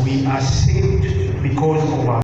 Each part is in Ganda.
We are saved because of our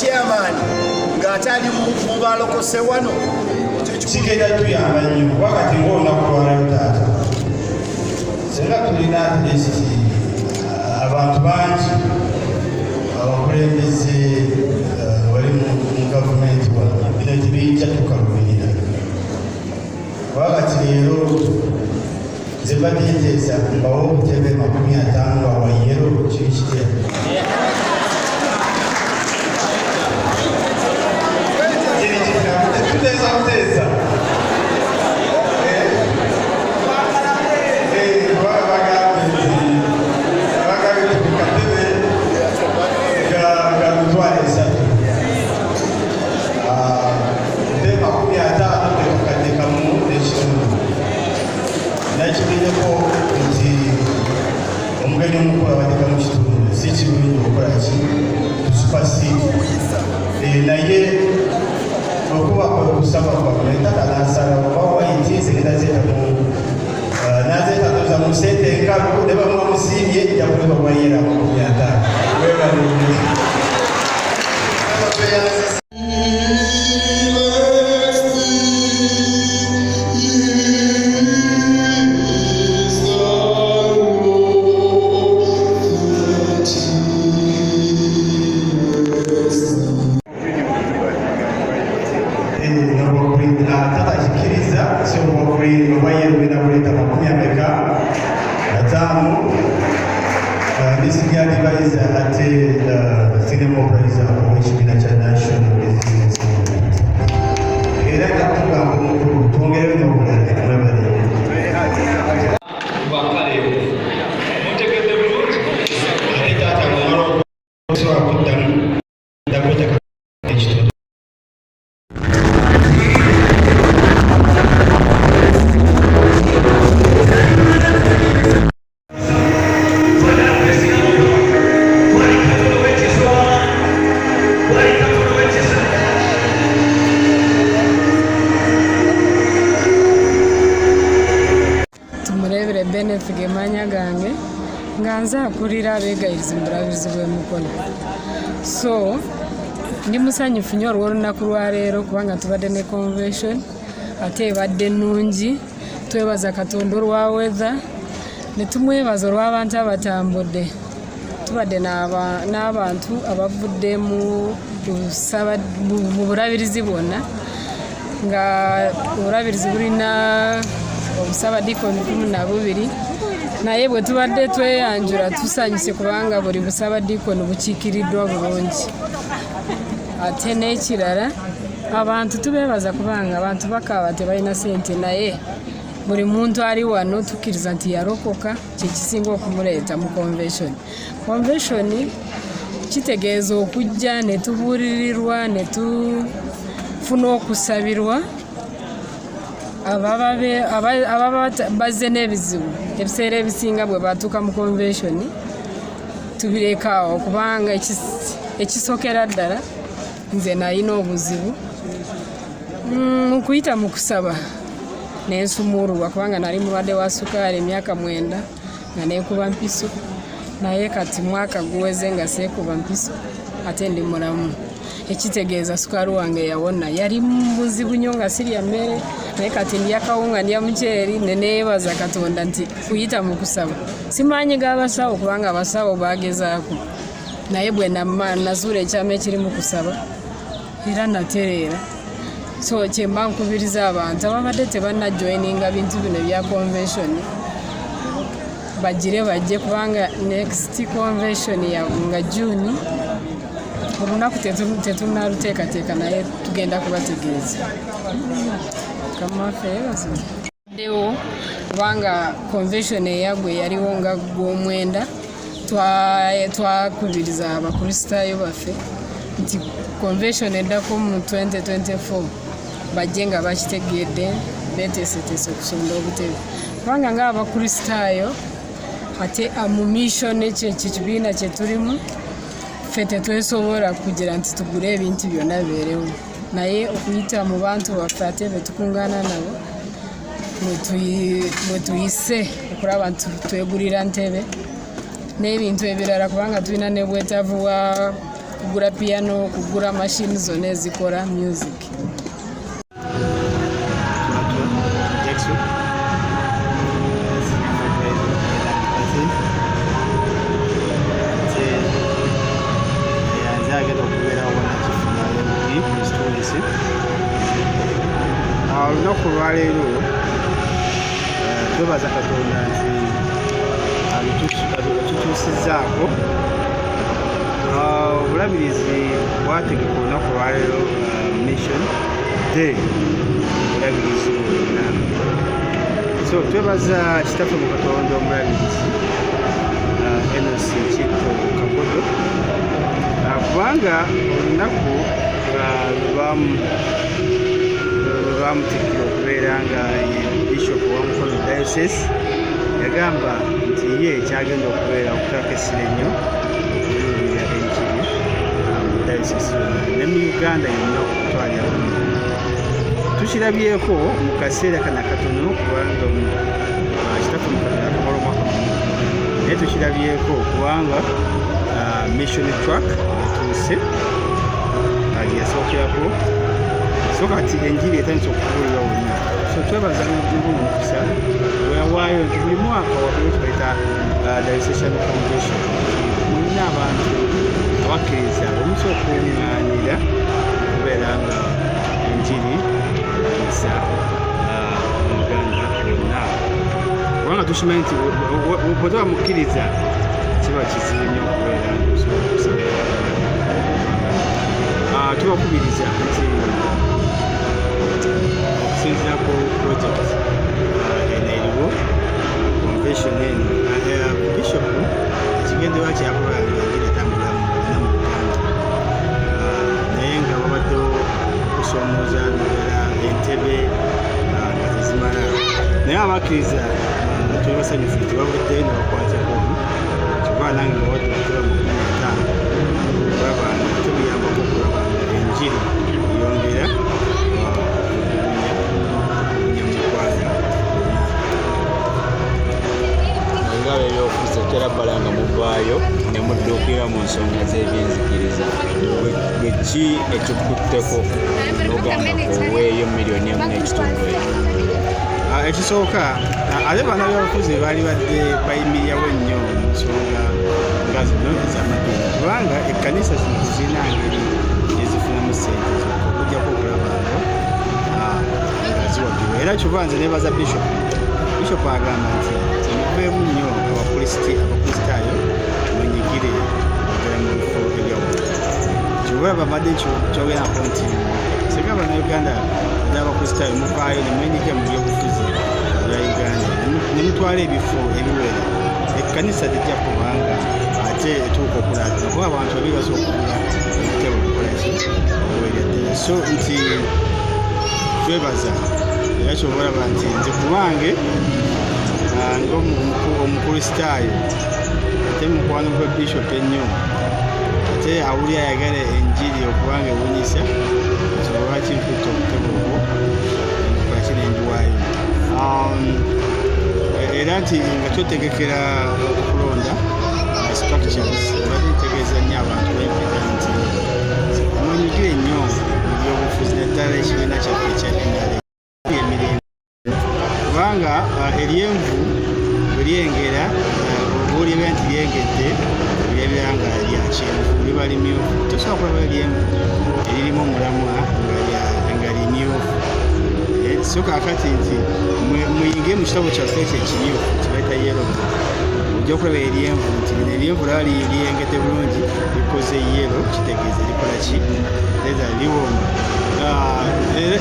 chairman ngatali mubaloko sewano kigenda tuyamba nnyo wakati ng'olunaku lwaleero taata singa tulina atleast abantu bangi abakulembeze wali mu gavumenti bino tibiyinza tukalubirira wakati leero nze badinteesa mbawo obutebe 50 awayero kiri kitya Teza. Mobiliser of national resilience movement. Era katika tuongelewe na ubulabirizi. Nganza kurira abegayiriza Obulabirizi bwe Mukono. So ndi musanyufu nnyo olw'olunaku lwa leero kubanga tubadde ne convention ate ebadde nnungi. Twebaza Katonda olwa weather ne tumwebaza olw'abantu abatambudde. Tubadde n'abantu abavudde mu Bulabirizi bwonna nga Obulabirizi bulina obusabadikoni 12 naye bwe tubadde tweyanjula tusanyuse kubanga buli busabadikoni bukiikiriddwa bulungi. Ate n'ekirala abantu tubeebaza kubanga abantu bakaaba tebalina ssente naye buli muntu ali wano tukkiriza nti yalokoka kyekisinga okumuleeta mu convention. Convention kitegeeza okujja ne tubuulirirwa ne tufuna okusabirwa ababa bazze n'ebizibu ebiseera ebisinga bwe batuuka mu convention tubirekawo kubanga ekisookera ddala nze nalina obuzibu mu kuyita mu kusaba n'ensumululwa kubanga nali mulwadde wa sukaali emyaka 9 nga neekuba mpiso naye kati mwaka guweze nga seekuba mpiso ate ndi mulamu. Ekitegeeza sukaali wange yawona yali mu buzibu nnyo nga sirya mmere naye kati ndya kawunga ndya muceeri ne neebaza Katonda nti kuyita mu kusaba simanyi g'abasawo kubanga abasawo baagezaako naye bwe nazuula ekyama ekiri mu kusaba era natereera so kyemba nkubiriza abantu ababadde tebannajoininga bintu bino bya convention bajje kubanga next convention nga June olunaku tetunnaluteekateeka naye tugenda kubategeeza kamafeebadewo kubanga convention eyagwe yaliwo nga gw'omwenda twakubiriza abakristaayo baffe nti convention eddako mu 2024 bajje nga bakitegedde beteeseteese okusonda obutebe kubanga ng'abakristaayo ate mu mission ekyo ekibiina kye tulimu ffe tetwesobola kugira nti tugule ebintu byonna bibeerewo naye okuyita mu bantu baffe ate betukuŋŋaana nabo mwe tuyise okulaba nti twegulira ntebe n'ebintu ebirala kubanga tulina ne bwetaavu bwa kugula piano kugula mashini zonna ezikola music. Olunaku lwaleero twebaza Katonda nti atutuusizzaako obulabirizi bwategeka olunaku lwaleero mission day obulabirizi bwonna so twebaza kitaffe mu Katonda omulabirizi Enosi Kitto Kabodo kubanga olunaku lwamutikira okubeera nga bishop wa Mukono diocese yagamba nti ye kyagenda okubeera okutaka essira ennyo okuyuulira enjiri mu diocese yonna ne mu Uganda yonna okutwalira wamu tukirabyeko mu kaseera kana katono kubanga kitaffe mu Katonda akamala omwaka gumu naye tukirabyeko kubanga mission truck yatuuse yasookerako so kati enjiri etandise okubuulirwa wonna so twebaza mukisa wewaayo nti buli mwaka wabeewo kibaita diocession foundation mulina abantu abakkiriza omusa okuŋŋaanira okubeera nga enjiri isa mu Uganda yonna kubanga tukimanyi nti bwe toba mukkiriza kiba kizibu nnyo okubeera nga osobola okusabira tubakubiriza nti okusinziira ku project eneriwo convention eno bishop ekigendererwa kyakulanga enjiri etambula mu Uganda naye nga babaddewo okusoomooza naddala Entebbe nga tezimala naye abakkiriza tuli basanyufu nti bavuddeyo ne bakwatako kikuba nange bawadde okutula mu 15 kulaba nga tubiyambako okulaba nga enjiri yongera ngabo ebyokusa terabbala nga muvaayo ne mudduukira mu nsonga z'ebyenzikiriza gweki ekikutteko n'ogamba koweeyo miliyoni emu n'ekitundu ekisooka ate bannabyabufuzi baali badde bayimirirawo ennyo mu nsonga nga zino ez'amadini kubanga ekkanisa zino zirina ngeri ezifunamu ssente okujjako okulaba nga ziwagirwa era kyova nze neebaza bishop agamba nti muveemu nnyo abakristaayo mwenyigire okugera mu bifo ebyawulo kyova bamadde kyogerako nti singa bannayuganda n'abakristaayo muvaayo ne mwenyigira mu byobufuzi bya Uganda ne mutwala ebifo ebiwera ekkanisa zijja kubanga ate etuuka okulaatira kuba abantu babiri basobola okugula ebitebo okukolaki okuwerya ddala so nti twebaza era kyova olaba nti nze kubange ng'omukristaayo ate mukwano gwa bishop ennyo ate awuli ayagala enjiri okubanga ewunyisa kyova kinkutte obutebo obwo enkolaki n'enjiwaayo era nti nga twetegekera okulonda structures obadde ntegeeza nnyo abantu bempita nti mwenyigire nnyo mu byobufuzi naddala ekibiina kyaffe ekya NRA emirembe kubanga eryenvu eryengera obuulira nti lyengedde lyebera nga lya kyenvu liba limyufu tosobola kulaba eryenvu eririmu omulamwa nga limyufu so kaakati nti muyinge mu kitabo kyaffe ekyekimyufu kibaita yero ojja okulaba eryenvu nti eryenvu laba lyengedde bulungi likoze yero kitegeeza likola ki eza liwoma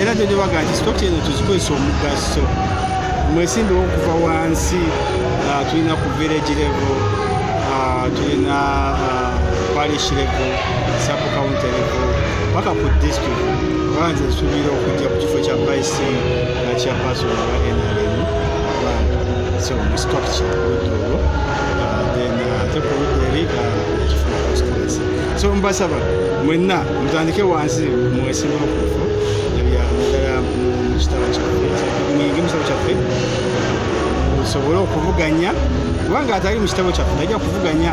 era gyojobaga nti sitoki eno tuzikozesa omugaso mwesimbewo okuva wansi tulina ku village level tulina parish level sub county level paka ku district banze nsuubira okujja ku kifo kya vice chairperson wa NRM so mu structure olwo then ate ku ludda eri kifuna constituency so mbasaba mwenna mutandike wansi mwesimbewo okuva naddala mu kitabo kyaffe muyinge mu kitabo kyaffe osobole okuvuganya kubanga atali mu kitabo kyaffe tajja kuvuganya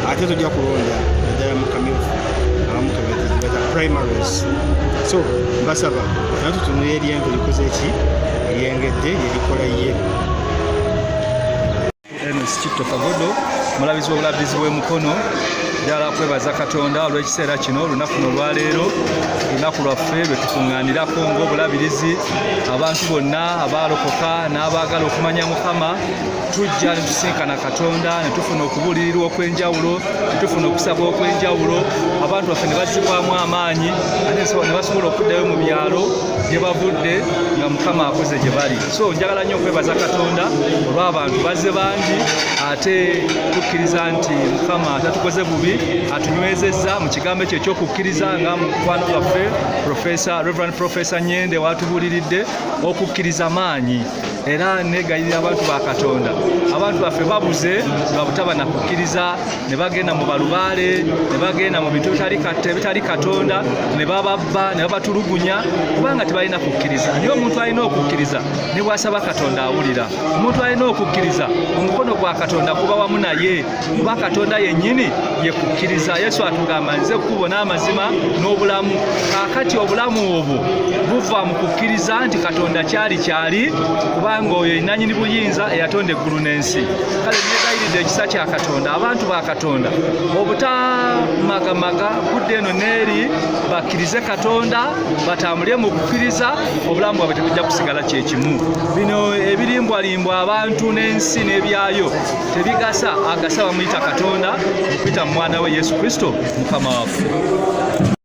ate tojja kulonda naddala mu kamyufu abamu kebata primaries so mbasaba naye tutunule eryenvu likoze ki lyengedde lyerikola ye Kitto Kagodo mulabizi w'Obulabirizi bw'e Mukono ddala kwebaza Katonda olw'ekiseera kino olunaku olwaleero olunaku lwaffe lwe tukuŋŋaanirako ng'Obulabirizi abantu bonna abaalokoka n'abaagala okumanya Mukama tujja ne tusinkana Katonda ne tufuna okubuulirirwa okw'enjawulo ne tufuna okusaba okw'enjawulo abantu baffe ne bazzibwamu amaanyi ate ne basobola okuddayo mu byalo gye bavudde nga Mukama akoze gye bali so njagala nnyo okwebaza Katonda olw'abantu bazze bangi ate tukkiriza nti Mukama atatukoze bubi atunywezezza mu kigambo ekyo ekyokukkiriza nga mukwano gwaffe Reverend Professor Nyende watubuuliridde okukkiriza maanyi era negayirira abantu ba Katonda abantu baffe babuze nga butaba na kukkiriza ne bagenda mu balubaale ne bagenda mu bintu bitali Katonda ne bababba ne babatulugunya kubanga tebalina kukkiriza naye omuntu alina okukkiriza ne bw'asaba Katonda awulira omuntu alina okukkiriza omukono gwa Katonda kuba wamu naye kuba Katonda yennyini ye kukkiriza Yesu atugamba nze kkubo n'amazima n'obulamu kaakati obulamu obwo buva mu kukkiriza nti Katonda kyali kubanga oyo yenanyini buyinza eyatonda eggulu n'ensi kale negayiridde ekisa kya Katonda abantu ba Katonda obutamagamaga kudde eno n'eri bakkirize Katonda batambulire mu kukkiriza obulamu bwabwe tebujja kusigala kyekimu bino ebirimbwalimbwa abantu n'ensi n'ebyayo tebigasa agasa bamuyita Katonda okuyita mu mwana we Yesu Kristo Mukama waffe